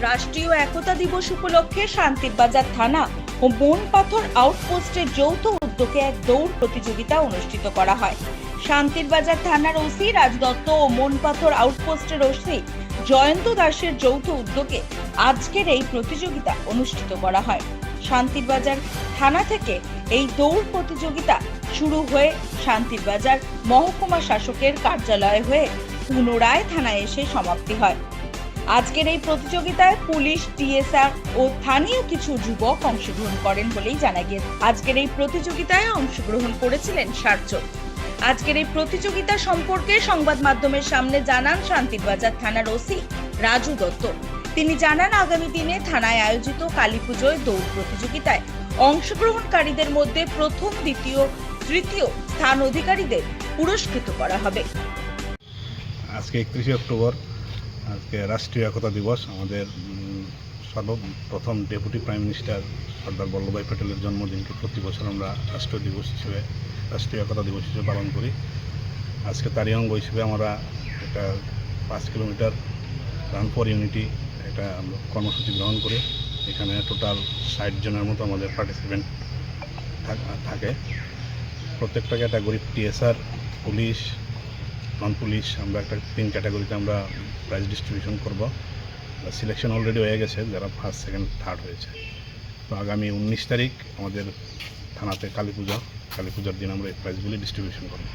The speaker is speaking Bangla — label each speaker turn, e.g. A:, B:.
A: রাষ্ট্রীয় একতা দিবস উপলক্ষে শান্তির বাজার থানা ও মনপাথর আউটপোস্টের যৌথ উদ্যোগে এক দৌড় প্রতিযোগিতা অনুষ্ঠিত করা হয়। শান্তির বাজার থানার ওসি রাজ দত্ত ও মনপাথর আউটপোস্টের ওসি জয়ন্ত দাসের যৌথ উদ্যোগে আজকের এই প্রতিযোগিতা অনুষ্ঠিত করা হয়। শান্তির বাজার থানা থেকে এই দৌড় প্রতিযোগিতা শুরু হয়ে শান্তির বাজার মহকুমা শাসকের কার্যালয় হয়ে পুনরায় থানায় এসে সমাপ্তি হয়। আজকের এই প্রতিযোগিতায় পুলিশ, টিএসআর ও স্থানীয় কিছু যুবক অংশগ্রহণ করেন বলেই জানা গিয়েছে। আজকের এই প্রতিযোগিতায় অংশগ্রহণ করেছিলেন 60 জন। আজকের এই প্রতিযোগিতা সম্পর্কে সংবাদ মাধ্যমের সামনে জানান শান্তির বাজার থানার ওসি রাজু দত্ত। তিনি জানান, আগামী দিনে থানায় আয়োজিত কালী পুজোয় দৌড় প্রতিযোগিতায় অংশগ্রহণকারীদের মধ্যে প্রথম, দ্বিতীয়, তৃতীয় স্থান অধিকারীদের পুরস্কৃত করা হবে।
B: আজকে 31শে অক্টোবর, আজকে রাষ্ট্রীয় একতা দিবস। আমাদের সর্বপ্রথম deputy prime minister Sardar Vallabhbhai প্যাটেলের জন্মদিনকে প্রতি বছর আমরা রাষ্ট্রীয় একতা দিবস হিসেবে পালন করি। আজকে তারই অঙ্গ হিসেবে আমরা একটা 5 কিলোমিটার রান ফর ইউনিটি একটা আমরা কর্মসূচি গ্রহণ করি। এখানে টোটাল 60 জনের মতো আমাদের পার্টিসিপেন্ট থাকে। প্রত্যেকটা ক্যাটাগরি, টিএসআর, পুলিশ, নন পুলিশ, আমরা একটা 3 ক্যাটাগরিতে আমরা প্রাইজ ডিস্ট্রিবিউশন করব। সিলেকশন অলরেডি হয়ে গেছে, যারা ফার্স্ট, সেকেন্ড, থার্ড হয়েছে। তো আগামী 19 তারিখ আমাদের থানাতে কালী পূজার দিন আমরা এই প্রাইজগুলি ডিস্ট্রিবিউশন করব।